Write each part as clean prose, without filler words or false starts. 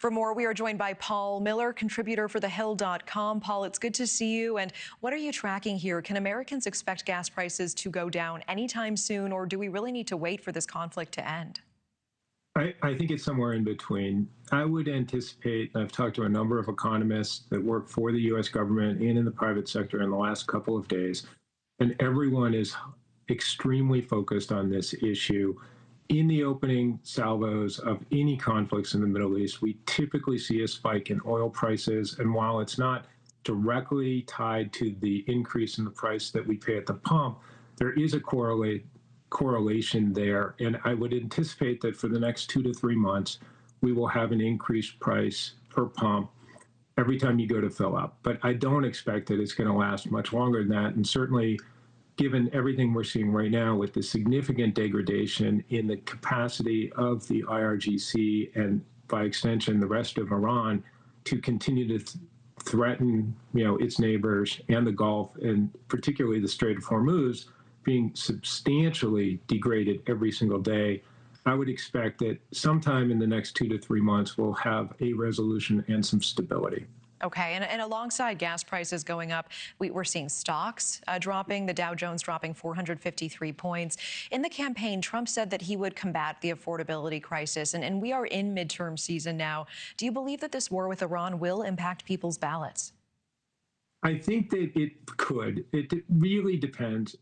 For more, we are joined by Paul Miller, contributor for thehill.com. Paul, it's good to see you. And what are you tracking here? Can Americans expect gas prices to go down anytime soon, or do we really need to wait for this conflict to end? I think it's somewhere in between. I would anticipate, I've talked to a number of economists that work for the U.S. government and in the private sector in the last couple of days, and everyone is extremely focused on this issue. In the opening salvos of any conflicts in the Middle East, we typically see a spike in oil prices. And while it's not directly tied to the increase in the price that we pay at the pump, there is a correlation there. And I would anticipate that for the next 2 to 3 months, we will have an increased price per pump every time you go to fill up. But I don't expect that it's going to last much longer than that. And certainly, given everything we're seeing right now with the significant degradation in the capacity of the IRGC and by extension the rest of Iran to continue to threaten, its neighbors and the Gulf, and particularly the Strait of Hormuz being substantially degraded every single day, I would expect that sometime in the next 2 to 3 months we'll have a resolution and some stability. Okay, and alongside gas prices going up, we're seeing stocks dropping, the Dow Jones dropping 453 points. In the campaign, Trump said that he would combat the affordability crisis, and we are in midterm season now. Do you believe that this war with Iran will impact people's ballots? I think that it could. It really depends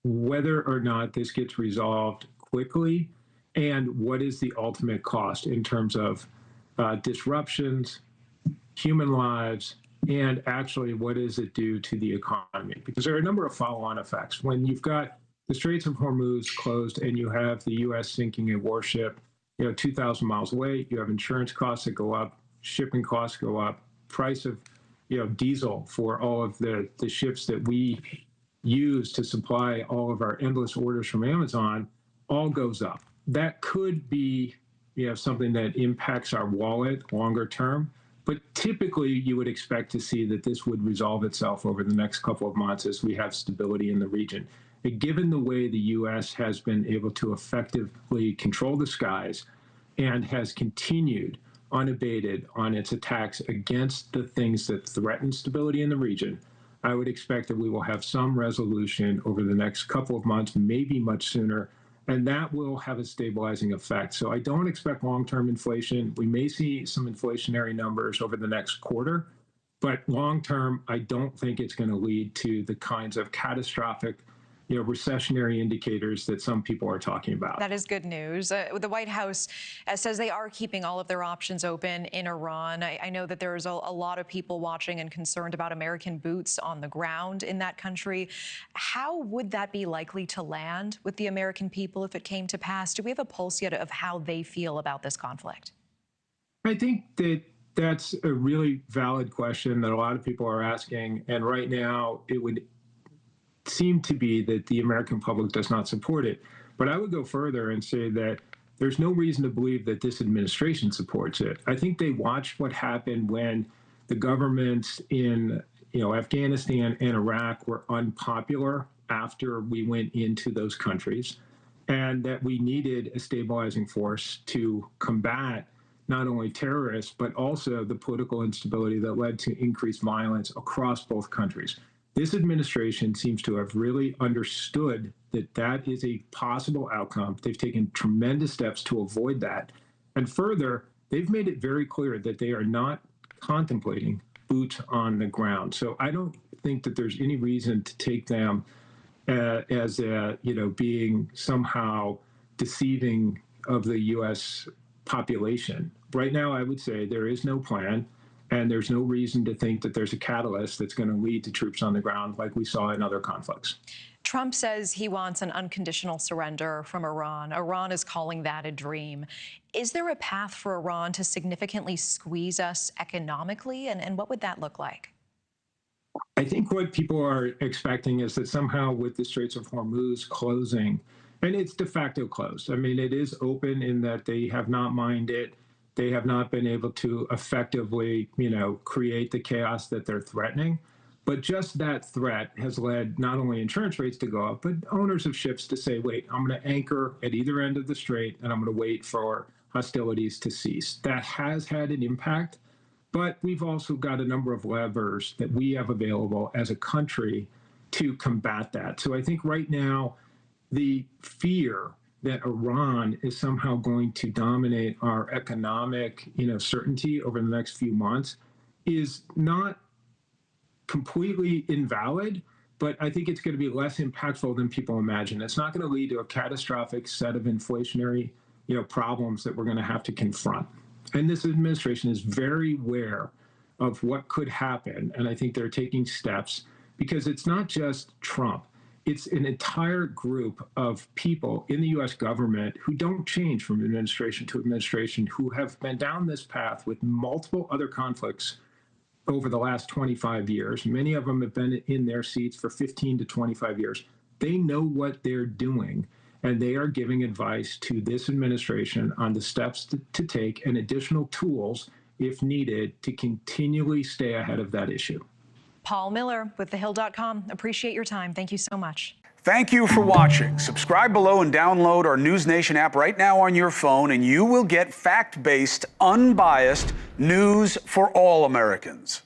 whether or not this gets resolved quickly and what is the ultimate cost in terms of disruptions, human lives, and actually what does it do to the economy? Because there are a number of follow-on effects. When you've got the Straits of Hormuz closed and you have the U.S. sinking a warship, 2,000 miles away, you have insurance costs that go up, shipping costs go up, price of, diesel for all of the ships that we use to supply all of our endless orders from Amazon all goes up. That could be, something that impacts our wallet longer term. But typically, you would expect to see that this would resolve itself over the next couple of months as we have stability in the region. But given the way the U.S. has been able to effectively control the skies and has continued unabated on its attacks against the things that threaten stability in the region, I would expect that we will have some resolution over the next couple of months, maybe much sooner, and that will have a stabilizing effect. So I don't expect long-term inflation. We may see some inflationary numbers over the next quarter, but long-term, I don't think it's going to lead to the kinds of catastrophic, recessionary indicators that some people are talking about. That is good news. The White House says they are keeping all of their options open in Iran. I know that there's a lot of people watching and concerned about American boots on the ground in that country. How would that be likely to land with the American people if it came to pass? Do we have a pulse yet of how they feel about this conflict? I think that that's a really valid question that a lot of people are asking. And right now, it would seem to be that the American public does not support it. But I would go further and say that there's no reason to believe that this administration supports it. I think they watched what happened when the governments in Afghanistan and Iraq were unpopular after we went into those countries, and that we needed a stabilizing force to combat not only terrorists, but also the political instability that led to increased violence across both countries. This administration seems to have really understood that that is a possible outcome. They've taken tremendous steps to avoid that. And further, they've made it very clear that they are not contemplating boots on the ground. So I don't think that there's any reason to take them as being somehow deceiving of the U.S. population. Right now, I would say there is no plan. And there's no reason to think that there's a catalyst that's going to lead to troops on the ground like we saw in other conflicts. Trump says he wants an unconditional surrender from Iran. Iran is calling that a dream. Is there a path for Iran to significantly squeeze us economically? And what would that look like? I think what people are expecting is that somehow with the Straits of Hormuz closing, and it's de facto closed. I mean, it is open in that they have not mined it. They have not been able to effectively, create the chaos that they're threatening. But just that threat has led not only insurance rates to go up, but owners of ships to say, wait, I'm going to anchor at either end of the strait, and I'm going to wait for hostilities to cease. That has had an impact, but we've also got a number of levers that we have available as a country to combat that. So I think right now, the fear that Iran is somehow going to dominate our economic, certainty over the next few months is not completely invalid, but I think it's going to be less impactful than people imagine. It's not going to lead to a catastrophic set of inflationary, problems that we're going to have to confront. And this administration is very aware of what could happen, and I think they're taking steps because it's not just Trump. It's an entire group of people in the US government who don't change from administration to administration, who have been down this path with multiple other conflicts over the last 25 years. Many of them have been in their seats for 15 to 25 years. They know what they're doing, and they are giving advice to this administration on the steps to take and additional tools, if needed, to continually stay ahead of that issue. Paul Miller with thehill.com. Appreciate your time. Thank you so much. Thank you for watching. Subscribe below and download our NewsNation app right now on your phone, and you will get fact-based, unbiased news for all Americans.